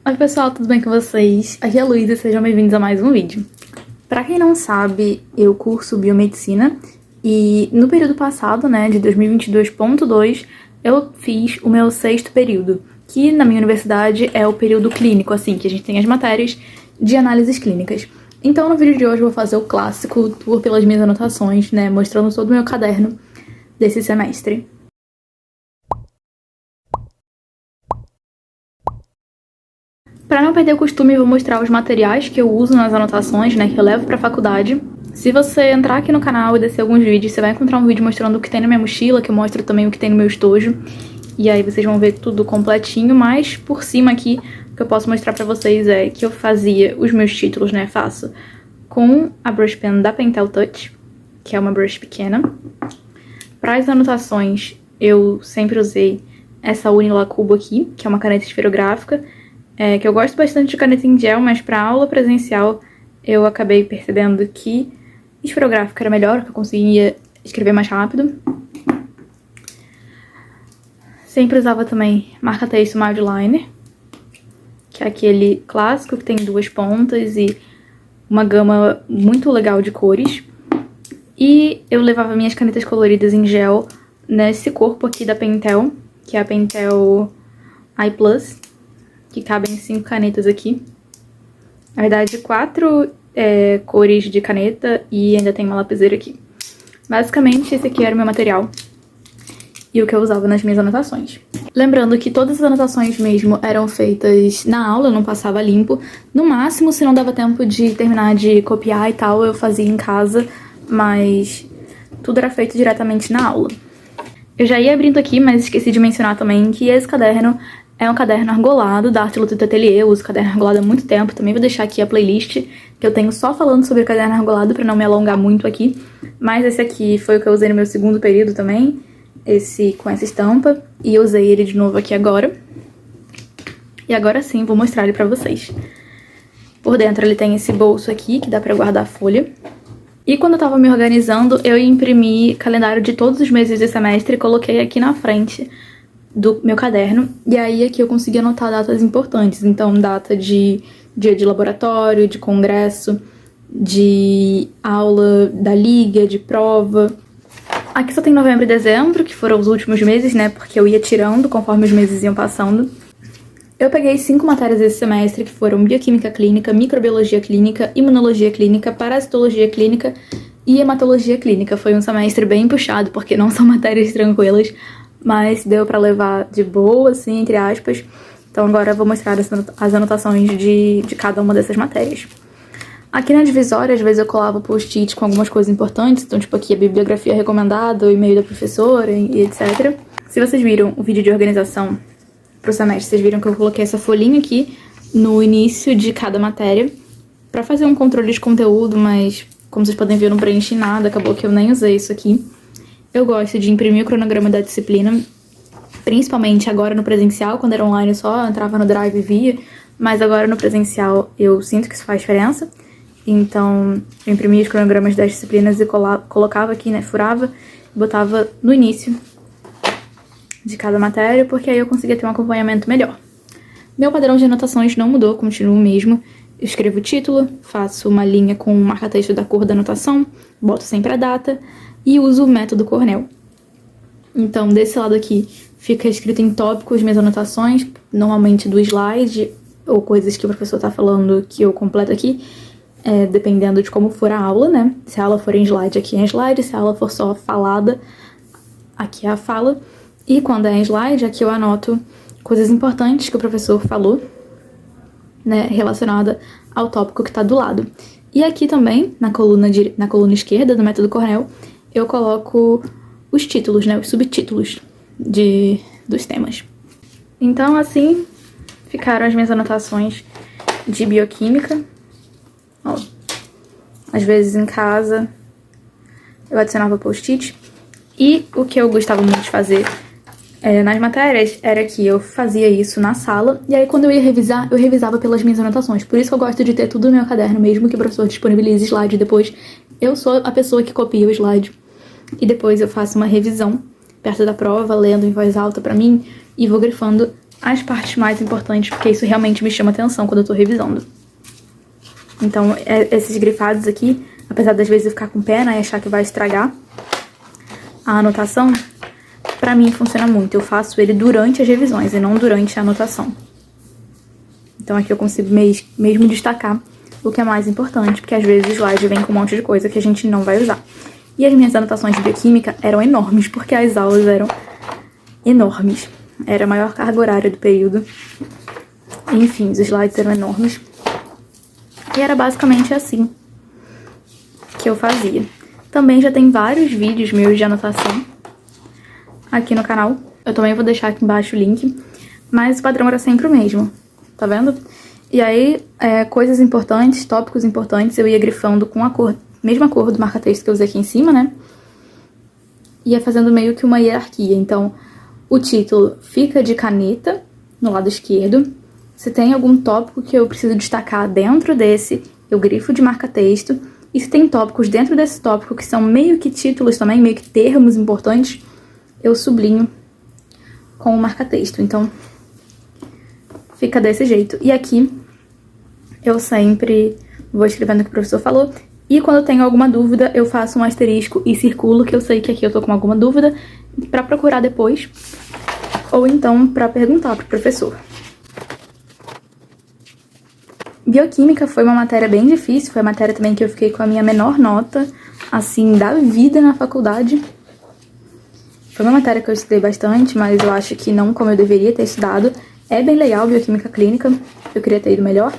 Oi pessoal, tudo bem com vocês? Aqui é a Luísa e sejam bem-vindos a mais um vídeo. Pra quem não sabe, eu curso biomedicina e no período passado, né, de 2022.2, eu fiz o meu 6º período, que na minha universidade é o período clínico, assim, que a gente tem as matérias de análises clínicas. Então no vídeo de hoje eu vou fazer o clássico tour pelas minhas anotações, né, mostrando todo o meu caderno desse semestre. Para não perder o costume, eu vou mostrar os materiais que eu uso nas anotações, né, que eu levo para a faculdade. Se você entrar aqui no canal e descer alguns vídeos, você vai encontrar um vídeo mostrando o que tem na minha mochila, que eu mostro também o que tem no meu estojo. E aí vocês vão ver tudo completinho, mas por cima aqui, o que eu posso mostrar para vocês é que eu fazia os meus títulos, né, faço com a brush pen da Pentel Touch, que é uma brush pequena. Para as anotações, eu sempre usei essa Unilacubo aqui, que é uma caneta esferográfica, que eu gosto bastante de caneta em gel, mas para aula presencial eu acabei percebendo que esferográfica era melhor, que eu conseguia escrever mais rápido. Sempre usava também marca-texto Mild Liner, que é aquele clássico que tem 2 pontas e uma gama muito legal de cores. E eu levava minhas canetas coloridas em gel nesse corpo aqui da Pentel, que é a Pentel Eye Plus, que cabem 5 canetas aqui. Na verdade, 4 cores de caneta e ainda tem uma lapiseira aqui. Basicamente, esse aqui era o meu material e o que eu usava nas minhas anotações. Lembrando que todas as anotações mesmo eram feitas na aula, eu não passava limpo. No máximo, se não dava tempo de terminar de copiar e tal, eu fazia em casa, mas tudo era feito diretamente na aula. Eu já ia abrindo aqui, mas esqueci de mencionar também que esse caderno é um caderno argolado da Arte Luta Atelier. Eu uso caderno argolado há muito tempo. Também vou deixar aqui a playlist que eu tenho só falando sobre o caderno argolado para não me alongar muito aqui. Mas esse aqui foi o que eu usei no meu 2º período também. Esse com essa estampa. E eu usei ele de novo aqui agora. E agora sim, vou mostrar ele pra vocês. Por dentro ele tem esse bolso aqui, que dá pra guardar a folha. E quando eu tava me organizando, eu imprimi calendário de todos os meses do semestre e coloquei aqui na frente do meu caderno. E aí aqui eu consegui anotar datas importantes. Então, data de dia de laboratório, de congresso, de aula da liga, de prova. Aqui só tem novembro e dezembro, que foram os últimos meses, né? Porque eu ia tirando conforme os meses iam passando. Eu peguei 5 matérias esse semestre, que foram Bioquímica Clínica, Microbiologia Clínica, Imunologia Clínica, Parasitologia Clínica e Hematologia Clínica. Foi um semestre bem puxado, porque não são matérias tranquilas, mas deu pra levar de boa, assim, entre aspas. Então agora eu vou mostrar as anotações de cada uma dessas matérias. Aqui na divisória, às vezes eu colava post-it com algumas coisas importantes, então tipo aqui a bibliografia recomendada, o e-mail da professora e etc. Se vocês viram o vídeo de organização pro semestre, vocês viram que eu coloquei essa folhinha aqui no início de cada matéria pra fazer um controle de conteúdo, mas como vocês podem ver eu não preenchi nada, acabou que eu nem usei isso aqui. Eu gosto de imprimir o cronograma da disciplina, principalmente agora no presencial. Quando era online eu só entrava no Drive e via, mas agora no presencial eu sinto que isso faz diferença. Então eu imprimia os cronogramas das disciplinas e colocava aqui, né, furava e botava no início de cada matéria, porque aí eu conseguia ter um acompanhamento melhor. Meu padrão de anotações não mudou, continua o mesmo. Eu escrevo o título, faço uma linha com o marca-texto da cor da anotação, boto sempre a data e uso o método Cornell. Então, desse lado aqui, fica escrito em tópicos minhas anotações, normalmente do slide, ou coisas que o professor tá falando que eu completo aqui, dependendo de como for a aula, né? Se a aula for em slide, aqui é em slide, se a aula for só falada, aqui é a fala. E quando é em slide, aqui eu anoto coisas importantes que o professor falou, né, relacionada ao tópico que tá do lado. E aqui também, na coluna esquerda do método Cornell, eu coloco os títulos, né, os subtítulos dos temas. Então, assim, ficaram as minhas anotações de bioquímica. Ó, às vezes em casa eu adicionava post-it. E o que eu gostava muito de fazer nas matérias era que eu fazia isso na sala, e aí quando eu ia revisar, eu revisava pelas minhas anotações. Por isso que eu gosto de ter tudo no meu caderno, mesmo que o professor disponibilize slide depois. Eu sou a pessoa que copia o slide. E depois eu faço uma revisão perto da prova, lendo em voz alta pra mim, e vou grifando as partes mais importantes, porque isso realmente me chama atenção quando eu tô revisando. Então, esses grifados aqui, apesar das vezes eu ficar com pena e achar que vai estragar a anotação, pra mim funciona muito. Eu faço ele durante as revisões e não durante a anotação. Então aqui eu consigo mesmo destacar o que é mais importante, porque às vezes o slide vem com um monte de coisa que a gente não vai usar. E as minhas anotações de bioquímica eram enormes, porque as aulas eram enormes. Era a maior carga horária do período. Enfim, os slides eram enormes. E era basicamente assim que eu fazia. Também já tem vários vídeos meus de anotação aqui no canal. Eu também vou deixar aqui embaixo o link. Mas o padrão era sempre o mesmo, tá vendo? E aí, coisas importantes, tópicos importantes, eu ia grifando com a cor, mesma cor do marca-texto que eu usei aqui em cima, né? Ia fazendo meio que uma hierarquia. Então, o título fica de caneta no lado esquerdo. Se tem algum tópico que eu preciso destacar dentro desse, eu grifo de marca-texto. E se tem tópicos dentro desse tópico que são meio que títulos também, meio que termos importantes, eu sublinho com o marca-texto. Então, fica desse jeito. E aqui, eu sempre vou escrevendo o que o professor falou. E quando eu tenho alguma dúvida, eu faço um asterisco e circulo, que eu sei que aqui eu tô com alguma dúvida, pra procurar depois. Ou então, pra perguntar pro professor. Bioquímica foi uma matéria bem difícil, foi a matéria também que eu fiquei com a minha menor nota, assim, da vida na faculdade. Foi uma matéria que eu estudei bastante, mas eu acho que não como eu deveria ter estudado. É bem legal, bioquímica clínica, eu queria ter ido melhor.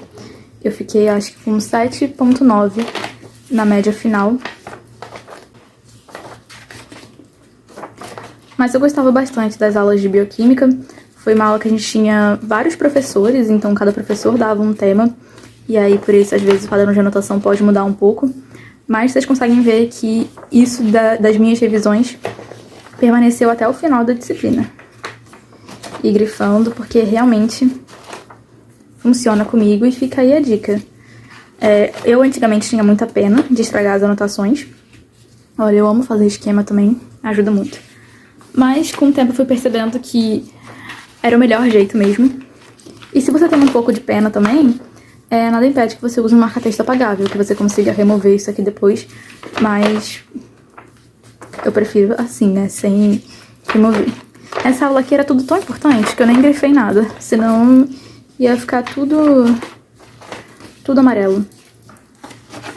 Eu fiquei, acho que com 7,9 na média final. Mas eu gostava bastante das aulas de bioquímica. Foi uma aula que a gente tinha vários professores, então cada professor dava um tema. E aí, por isso, às vezes, o padrão de anotação pode mudar um pouco. Mas vocês conseguem ver que isso das minhas revisões permaneceu até o final da disciplina. E grifando, porque realmente funciona comigo e fica aí a dica. Eu antigamente tinha muita pena de estragar as anotações. Olha, eu amo fazer esquema também, ajuda muito. Mas com o tempo eu fui percebendo que era o melhor jeito mesmo. E se você tem um pouco de pena também, nada impede que você use um marca-texto apagável, que você consiga remover isso aqui depois. Mas eu prefiro assim, né, sem remover. Essa aula aqui era tudo tão importante que eu nem grifei nada, senão ia ficar tudo amarelo.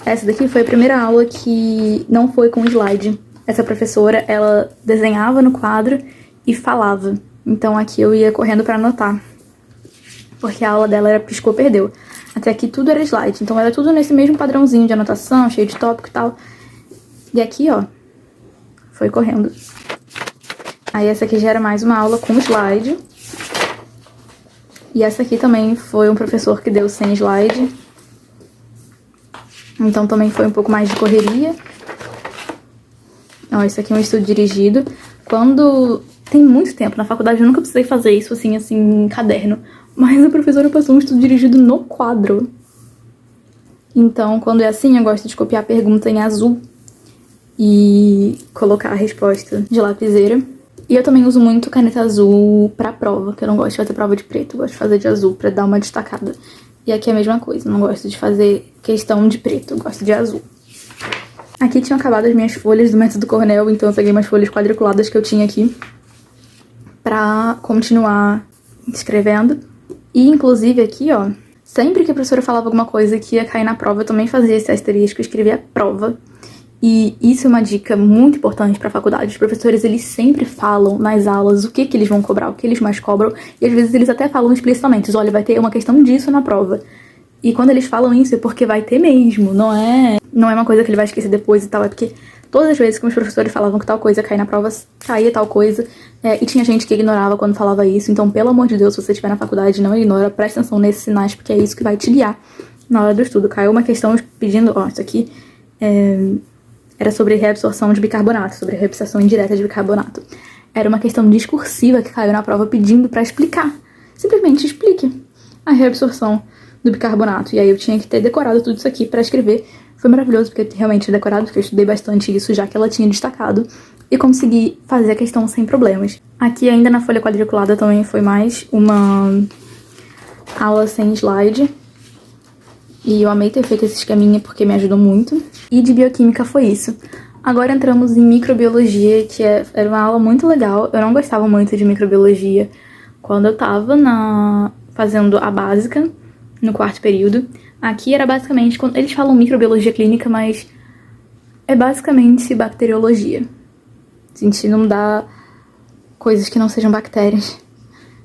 Essa daqui foi a primeira aula que não foi com slide. Essa professora, ela desenhava no quadro e falava. Então aqui eu ia correndo pra anotar, porque a aula dela era piscou, perdeu. Até aqui tudo era slide, então era tudo nesse mesmo padrãozinho de anotação, cheio de tópico e tal. E aqui, ó, foi correndo. Aí essa aqui já era mais uma aula com slide. E essa aqui também foi um professor que deu sem slide. Então também foi um pouco mais de correria. Ó, esse aqui é um estudo dirigido. Quando tem muito tempo na faculdade, eu nunca precisei fazer isso assim em caderno. Mas a professora passou um estudo dirigido no quadro. Então, quando é assim, eu gosto de copiar a pergunta em azul e colocar a resposta de lapiseira. E eu também uso muito caneta azul pra prova, que eu não gosto de fazer prova de preto, eu gosto de fazer de azul pra dar uma destacada. E aqui é a mesma coisa, eu não gosto de fazer questão de preto, eu gosto de azul. Aqui tinham acabado as minhas folhas do método Cornell, então eu peguei umas folhas quadriculadas que eu tinha aqui pra continuar escrevendo. E inclusive aqui, ó, sempre que a professora falava alguma coisa que ia cair na prova, eu também fazia esse asterisco, eu escrevia a prova. E isso é uma dica muito importante pra faculdade. Os professores, eles sempre falam nas aulas o que eles vão cobrar, o que eles mais cobram. E às vezes eles até falam explicitamente, olha, vai ter uma questão disso na prova. E quando eles falam isso é porque vai ter mesmo, não é uma coisa que ele vai esquecer depois e tal. É porque todas as vezes que os professores falavam que tal coisa ia cair na prova, caía tal coisa. E tinha gente que ignorava quando falava isso. Então, pelo amor de Deus, se você estiver na faculdade, não ignora, presta atenção nesses sinais, porque é isso que vai te guiar na hora do estudo. Caiu uma questão pedindo, ó, isso aqui era sobre reabsorção de bicarbonato, sobre reabsorção indireta de bicarbonato. Era uma questão discursiva que caiu na prova pedindo pra explicar. Simplesmente explique a reabsorção do bicarbonato. E aí eu tinha que ter decorado tudo isso aqui pra escrever. Foi maravilhoso, porque eu realmente tinha decorado, porque eu estudei bastante isso, já que ela tinha destacado. e consegui fazer a questão sem problemas. Aqui ainda na folha quadriculada também foi mais uma aula sem slide. E eu amei ter feito esse esqueminha porque me ajudou muito. E de bioquímica foi isso. Agora entramos em microbiologia, que era uma aula muito legal. Eu não gostava muito de microbiologia quando eu tava fazendo a básica, no 4º período. Aqui era basicamente, quando eles falam microbiologia clínica, mas é basicamente bacteriologia. A gente não dá coisas que não sejam bactérias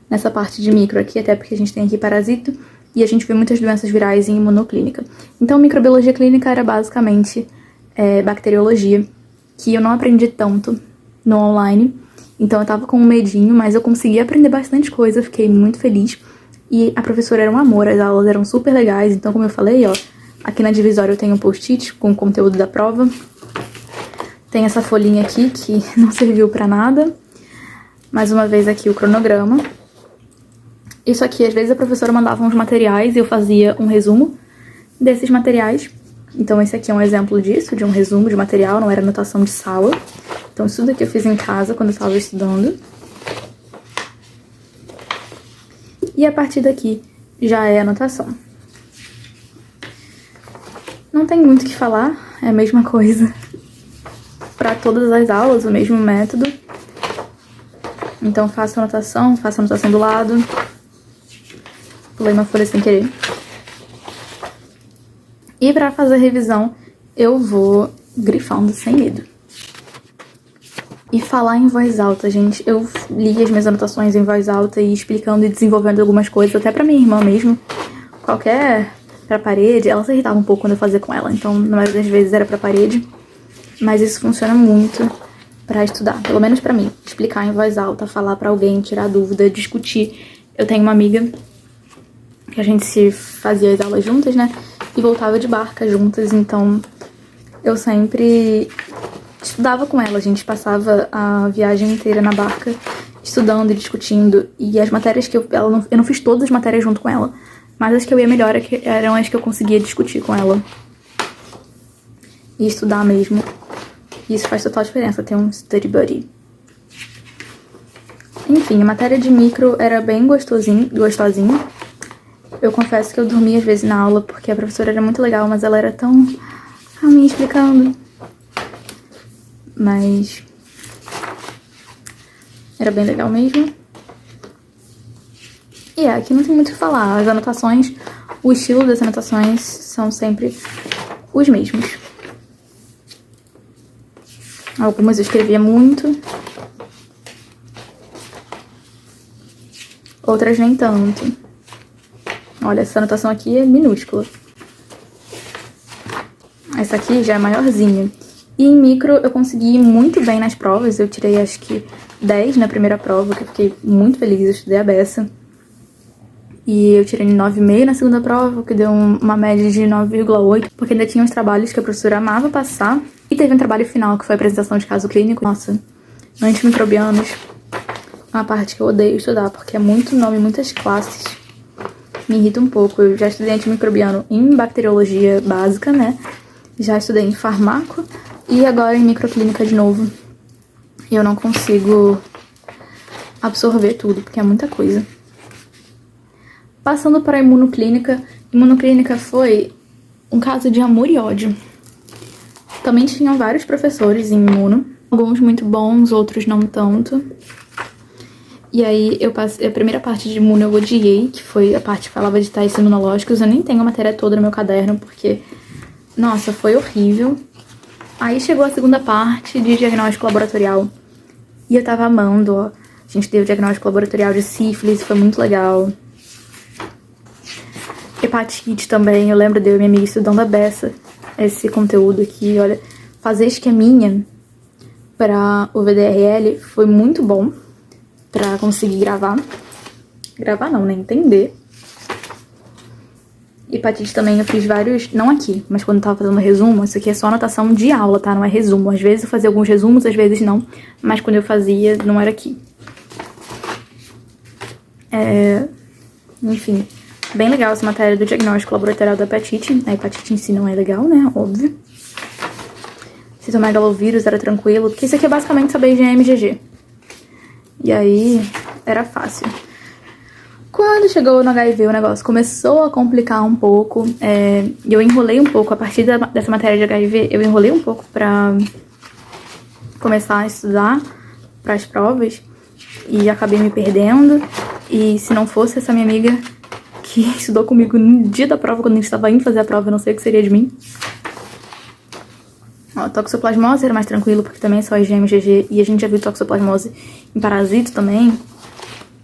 nessa parte de micro aqui, até porque a gente tem aqui parasito e a gente vê muitas doenças virais em imunoclínica. Então, microbiologia clínica era basicamente bacteriologia, que eu não aprendi tanto no online. Então, eu tava com um medinho, mas eu consegui aprender bastante coisa, fiquei muito feliz. E a professora era um amor, as aulas eram super legais. Então, como eu falei, ó, aqui na divisória eu tenho um post-it com o conteúdo da prova. Tem essa folhinha aqui que não serviu pra nada. Mais uma vez aqui o cronograma. Isso aqui, às vezes a professora mandava uns materiais e eu fazia um resumo desses materiais. Então esse aqui é um exemplo disso, de um resumo de material, não era anotação de sala. Então isso daqui eu fiz em casa quando eu estava estudando. E a partir daqui já é anotação. Não tem muito o que falar, é a mesma coisa para todas as aulas, o mesmo método. Então faço anotação do lado. Pulei uma folha sem querer. E pra fazer a revisão, eu vou grifando sem medo. E falar em voz alta, gente. Eu li as minhas anotações em voz alta e explicando e desenvolvendo algumas coisas, até pra minha irmã mesmo. Qualquer pra parede, ela se irritava um pouco quando eu fazia com ela. Então, na maioria das vezes era pra parede. Mas isso funciona muito pra estudar, pelo menos pra mim. Explicar em voz alta, falar pra alguém, tirar dúvida, discutir. Eu tenho uma amiga que a gente se fazia as aulas juntas, né? E voltava de barca juntas, então eu sempre estudava com ela. A gente passava a viagem inteira na barca estudando e discutindo. E as matérias que eu não fiz todas as matérias junto com ela, mas as que eu ia melhor eram as que eu conseguia discutir com ela e estudar mesmo. E isso faz total diferença, ter um study buddy. Enfim, a matéria de micro era bem gostosinha. Eu confesso que eu dormia às vezes na aula, porque a professora era muito legal, mas ela era tão me explicando. Mas era bem legal mesmo. E aqui não tem muito o que falar. As anotações, o estilo das anotações são sempre os mesmos. Algumas eu escrevia muito, outras nem tanto. Olha, essa anotação aqui é minúscula. Essa aqui já é maiorzinha. E em micro eu consegui ir muito bem nas provas. Eu tirei acho que 10 na primeira prova, que eu fiquei muito feliz, eu estudei a beça. E eu tirei 9,5 na segunda prova, que deu uma média de 9,8, porque ainda tinha uns trabalhos que a professora amava passar. E teve um trabalho final, que foi a apresentação de caso clínico. Nossa, antimicrobianos é uma parte que eu odeio estudar, porque é muito nome, muitas classes. Me irrita um pouco. Eu já estudei antimicrobiano em bacteriologia básica, né? Já estudei em farmaco e agora em microclínica de novo. E eu não consigo absorver tudo, porque é muita coisa. Passando para a imunoclínica. Imunoclínica foi um caso de amor e ódio. Também tinham vários professores em imuno. Alguns muito bons, outros não tanto. E aí eu passei, a primeira parte de imuno eu odiei, que foi a parte que falava de testes imunológicos. Eu nem tenho a matéria toda no meu caderno, porque, nossa, foi horrível. Aí chegou a segunda parte de diagnóstico laboratorial. E eu tava amando, ó. A gente deu diagnóstico laboratorial de sífilis, foi muito legal. Hepatite também, eu lembro de eu e minha amiga estudando a beça esse conteúdo aqui, olha. Fazer esqueminha para o VDRL foi muito bom pra conseguir gravar. Gravar não, né? Entender. Hepatite também eu fiz vários, não aqui, mas quando eu tava fazendo resumo, isso aqui é só anotação de aula, tá? Não é resumo. Às vezes eu fazia alguns resumos, às vezes não, mas quando eu fazia, não era aqui. Enfim, bem legal essa matéria do diagnóstico laboratorial da hepatite. A hepatite em si não é legal, né? Óbvio. citomegalovírus era tranquilo, porque isso aqui é basicamente saber IgM e IgG. E aí, era fácil. Quando chegou no HIV, o negócio começou a complicar um pouco. Eu enrolei um pouco, a partir dessa matéria de HIV, eu enrolei um pouco pra começar a estudar para as provas. E acabei me perdendo. E se não fosse essa minha amiga que estudou comigo no dia da prova, quando a gente estava indo fazer a prova, eu não sei o que seria de mim. Ó, toxoplasmose era mais tranquilo, porque também é só IgM e IgG. E a gente já viu toxoplasmose em parasito também.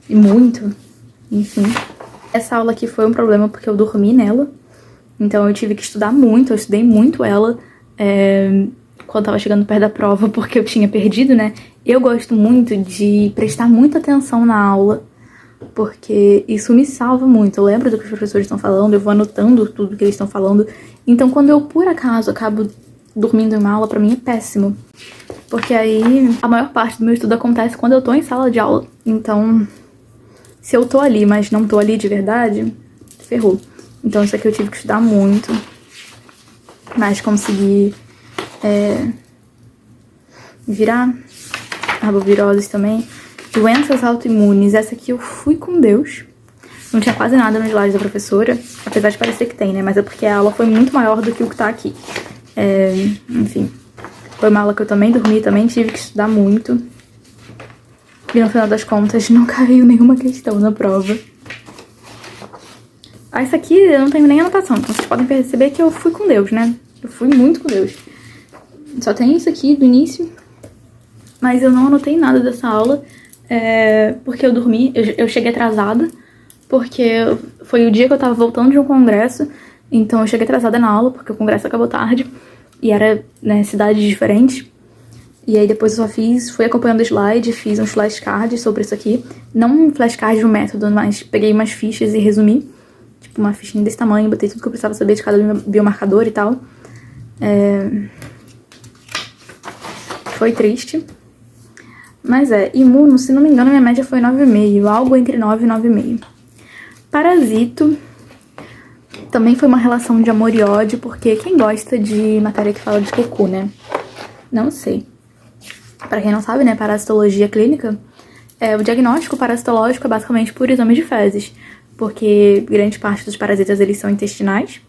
E muito. Enfim. Essa aula aqui foi um problema porque eu dormi nela. Então eu tive que estudar muito. Eu estudei muito ela quando tava chegando perto da prova, porque eu tinha perdido, né? Eu gosto muito de prestar muita atenção na aula, porque isso me salva muito. Eu lembro do que os professores estão falando, eu vou anotando tudo que eles estão falando. Então quando eu, por acaso, acabo dormindo em uma aula, pra mim é péssimo. Porque aí a maior parte do meu estudo acontece quando eu tô em sala de aula. Então, se eu tô ali, mas não tô ali de verdade, ferrou. Então isso aqui eu tive que estudar muito. Mas consegui virar. Arboviroses também. Doenças autoimunes. Essa aqui eu fui com Deus. Não tinha quase nada no slide da professora. Apesar de parecer que tem, né? Mas é porque a aula foi muito maior do que o que tá aqui. Enfim. Foi uma aula que eu também dormi, também tive que estudar muito. E no final das contas não caiu nenhuma questão na prova. Essa aqui eu não tenho nem anotação. Então vocês podem perceber que eu fui com Deus, né? Eu fui muito com Deus. Só tem isso aqui do início. Mas eu não anotei nada dessa aula. Porque eu dormi. Eu cheguei atrasada. Porque foi o dia que eu tava voltando de um congresso. Então eu cheguei atrasada na aula, porque o congresso acabou tarde. E era, né, cidades diferentes. E aí depois eu só fui acompanhando o slide, fiz uns flashcards sobre isso aqui. Não um flashcard de um método, mas peguei umas fichas e resumi. Tipo, uma fichinha desse tamanho, botei tudo que eu precisava saber de cada biomarcador e tal. Foi triste. Mas imuno, se não me engano, minha média foi 9,5. Algo entre 9 e 9,5. Parasito também foi uma relação de amor e ódio, porque quem gosta de matéria que fala de cocô, né? Não sei. Pra quem não sabe, né, parasitologia clínica, o diagnóstico parasitológico é basicamente por exame de fezes, porque grande parte dos parasitas, eles são intestinais.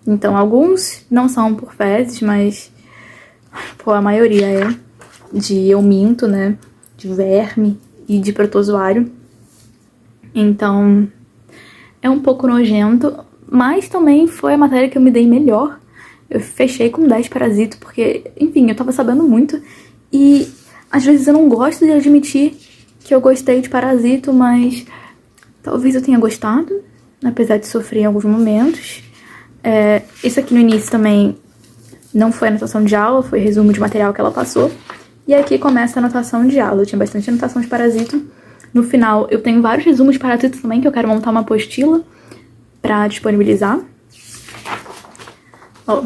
Então, alguns não são por fezes, mas a maioria é de euminto, né, de verme e de protozoário. Então, é um pouco nojento, mas também foi a matéria que eu me dei melhor. Eu fechei com 10 parasitos, porque, enfim, eu tava sabendo muito. E, às vezes, eu não gosto de admitir que eu gostei de parasito, mas talvez eu tenha gostado, apesar de sofrer em alguns momentos. Isso aqui no início também não foi anotação de aula, foi resumo de material que ela passou. E aqui começa a anotação de aula. Eu tinha bastante anotação de parasito. No final, eu tenho vários resumos de parasitos também, que eu quero montar uma apostila pra disponibilizar. Ó,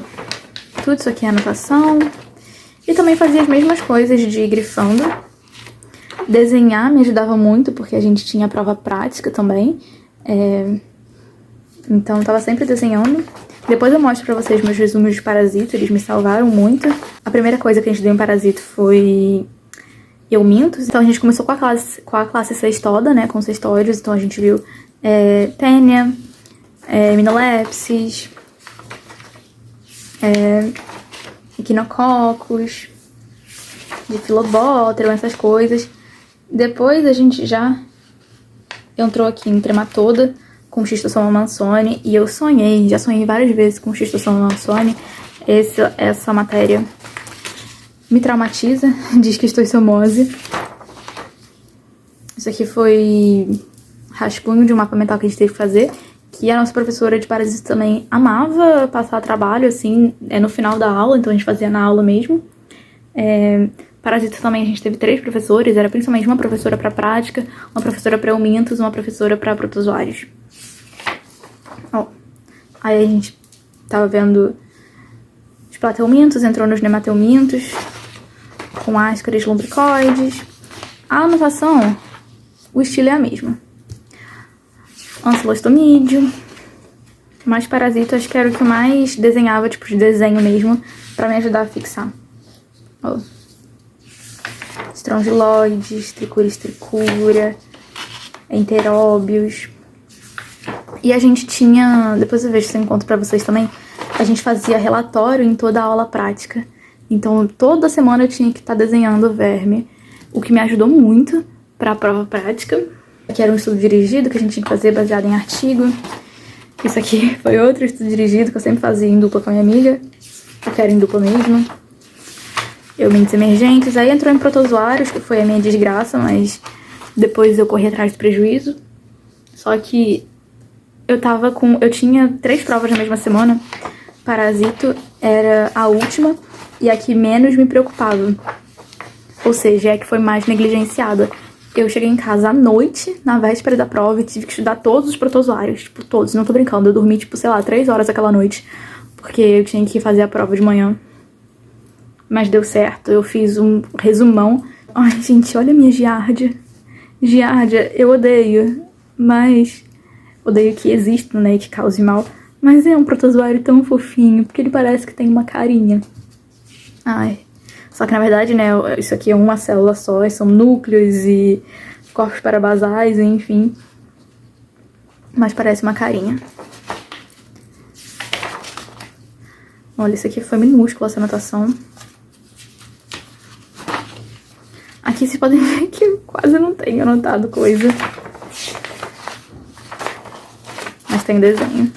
tudo isso aqui é anotação. E também fazia as mesmas coisas de grifando. Desenhar me ajudava muito, porque a gente tinha prova prática também. Então eu tava sempre desenhando. Depois eu mostro pra vocês meus resumos de parasito, eles me salvaram muito. A primeira coisa que a gente deu em parasito foi eumintos. Então a gente começou com a classe cestoda, né, com cestóides. Então a gente viu ténia, emilolepsis, equinococos, difilobótero, essas coisas. Depois a gente já entrou aqui em trematoda com Schistosoma mansoni, e eu já sonhei várias vezes com Schistosoma mansoni. Essa matéria me traumatiza, de esquistossomose. Isso aqui foi rascunho de um mapa mental que a gente teve que fazer, que a nossa professora de parasito também amava passar trabalho, assim, no final da aula, então a gente fazia na aula mesmo. Parasito também a gente teve 3 professores, era principalmente uma professora para prática, uma professora para eumintos, uma professora para protozoários. Ó, aí a gente tava vendo os plateumintos, entrou nos nemateumintos, com áscaris lumbricoides. A anotação, o estilo é a mesma. Ancilostomídeo. Mas parasito acho que era o que eu mais desenhava, tipo de desenho mesmo, pra me ajudar a fixar. Ó. Estrongiloides, tricuris tricura, enteróbios. E a gente tinha, depois eu vejo se eu encontro pra vocês também, a gente fazia relatório em toda a aula prática. Então toda semana eu tinha que estar desenhando verme, o que me ajudou muito pra prova prática. Aqui era um estudo dirigido que a gente tinha que fazer baseado em artigo. Isso aqui foi outro estudo dirigido que eu sempre fazia em dupla com a minha amiga, porque era em dupla mesmo. Mentes emergentes, aí entrou em protozoários, que foi a minha desgraça, mas depois eu corri atrás do prejuízo. Só que eu tinha 3 provas na mesma semana, parasito era a última e a que menos me preocupava. Ou seja, é a que foi mais negligenciada. Eu cheguei em casa à noite, na véspera da prova, e tive que estudar todos os protozoários, tipo, todos, não tô brincando. Eu dormi, tipo, sei lá, 3 horas aquela noite, porque eu tinha que fazer a prova de manhã. Mas deu certo, eu fiz um resumão. Ai, gente, olha a minha giardia. Giardia, eu odeio, mas... Odeio que exista, né, que cause mal. Mas é um protozoário tão fofinho, porque ele parece que tem uma carinha. Ai... Só que, na verdade, né, isso aqui é uma célula só, são núcleos e corpos parabasais, enfim. Mas parece uma carinha. Olha, isso aqui foi minúsculo, essa anotação. Aqui vocês podem ver que eu quase não tenho anotado coisa. Mas tem desenho.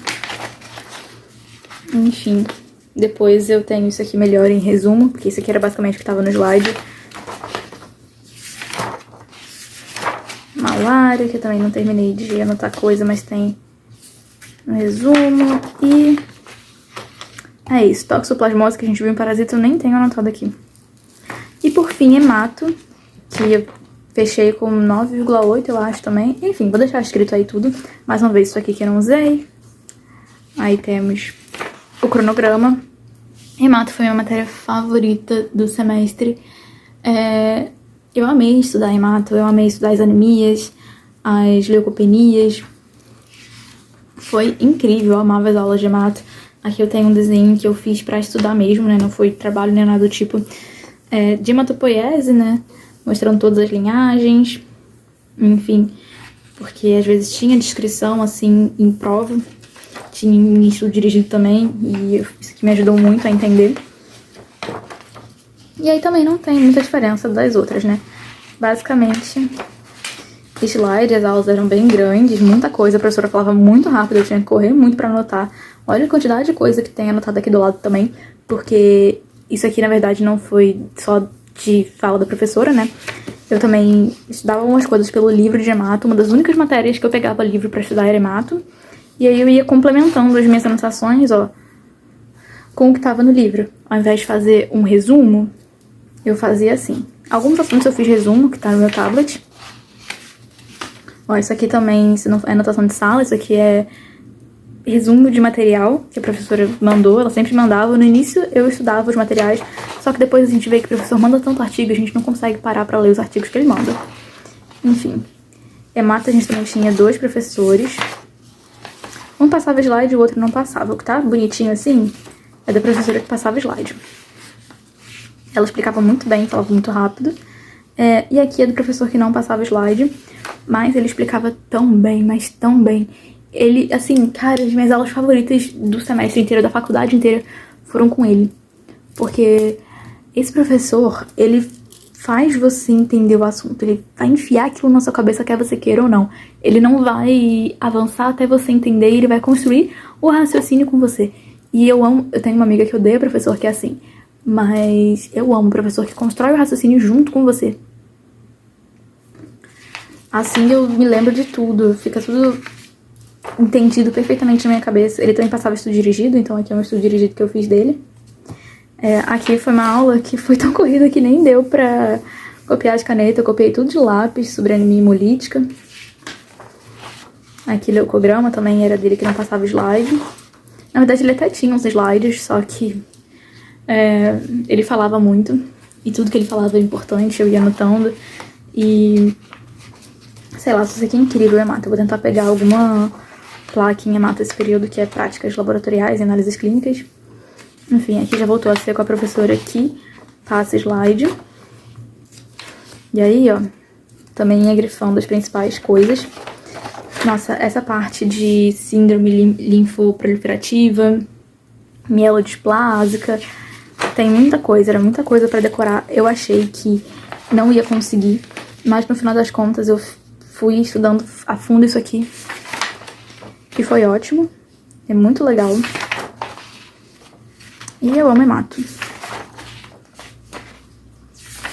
Enfim. Depois eu tenho isso aqui melhor em resumo, porque isso aqui era basicamente o que estava no slide. Malária, que eu também não terminei de anotar coisa, mas tem no resumo. E é isso, toxoplasmose que a gente viu em parasita eu nem tenho anotado aqui. E por fim, hemato, que eu fechei com 9,8 eu acho também. Enfim, vou deixar escrito aí tudo. Mais uma vez isso aqui que eu não usei. Aí temos... o cronograma. Hemato foi minha matéria favorita do semestre. Eu amei estudar hemato, eu amei estudar as anemias, as leucopenias. Foi incrível, eu amava as aulas de hemato. Aqui eu tenho um desenho que eu fiz pra estudar mesmo, né? Não foi trabalho nem nada do tipo. De hematopoiese, né? Mostrando todas as linhagens. Enfim, porque às vezes tinha descrição, assim, em prova. Tinha um estudo dirigido também, e isso aqui me ajudou muito a entender. E aí também não tem muita diferença das outras, né? Basicamente, slide, as aulas eram bem grandes, muita coisa, a professora falava muito rápido, eu tinha que correr muito pra anotar. Olha a quantidade de coisa que tem anotado aqui do lado também, porque isso aqui, na verdade, não foi só de fala da professora, né? Eu também estudava algumas coisas pelo livro de hemato, uma das únicas matérias que eu pegava livro pra estudar era hemato. E aí eu ia complementando as minhas anotações, ó, com o que tava no livro. Ao invés de fazer um resumo, eu fazia assim. Alguns assuntos eu fiz resumo, que tá no meu tablet. Ó, isso aqui também, isso não é anotação de sala, isso aqui é resumo de material que a professora mandou, ela sempre mandava. No início eu estudava os materiais, só que depois a gente vê que o professor manda tanto artigo, a gente não consegue parar pra ler os artigos que ele manda. Enfim. Hemato a gente também tinha 2 professores. Um passava slide e o outro não passava. O que tá bonitinho assim é da professora que passava slide. Ela explicava muito bem, falava muito rápido. E aqui é do professor que não passava slide, mas ele explicava tão bem, mas tão bem. Ele, assim, cara, as minhas aulas favoritas do semestre inteiro, da faculdade inteira, foram com ele. Porque esse professor, ele faz você entender o assunto, ele vai enfiar aquilo na sua cabeça, quer você queira ou não. Ele não vai avançar até você entender, ele vai construir o raciocínio com você. E eu amo, eu tenho uma amiga que odeia professor que é assim, mas eu amo o professor que constrói o raciocínio junto com você. Assim eu me lembro de tudo, fica tudo entendido perfeitamente na minha cabeça. Ele também passava estudo dirigido, então aqui é um estudo dirigido que eu fiz dele. Aqui foi uma aula que foi tão corrida que nem deu pra copiar de caneta. Eu copiei tudo de lápis sobre anemia hemolítica. Aqui leucograma também era dele que não passava slide. Na verdade ele até tinha uns slides, só que ele falava muito. E tudo que ele falava era importante, eu ia anotando. E sei lá, isso aqui é incrível, hemato. Eu vou tentar pegar alguma placa em hemato esse período, que é práticas laboratoriais e análises clínicas. Enfim, aqui já voltou a ser com a professora aqui, passa slide. E aí, ó, também é grifando as principais coisas. Nossa, essa parte de síndrome linfoproliferativa, mielodisplásica, tem muita coisa, era muita coisa pra decorar. Eu achei que não ia conseguir, mas no final das contas eu fui estudando a fundo isso aqui. E foi ótimo, é muito legal. E eu amo hemato.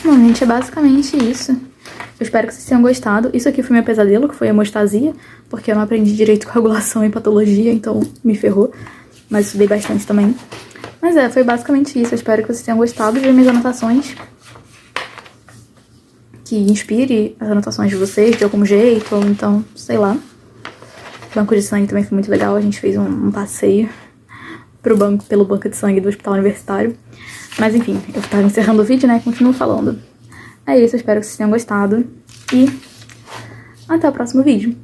Bom, gente, é basicamente isso. Eu espero que vocês tenham gostado. Isso aqui foi meu pesadelo, que foi a hemostasia, porque eu não aprendi direito coagulação e patologia, então me ferrou. Mas estudei bastante também. Mas foi basicamente isso. Eu espero que vocês tenham gostado de ver minhas anotações. Que inspire as anotações de vocês de algum jeito, ou então, sei lá. O banco de sangue também foi muito legal. A gente fez um passeio pelo banco de sangue do hospital universitário. Mas enfim, eu tava encerrando o vídeo, né? Continuo falando. É isso, eu espero que vocês tenham gostado. E até o próximo vídeo.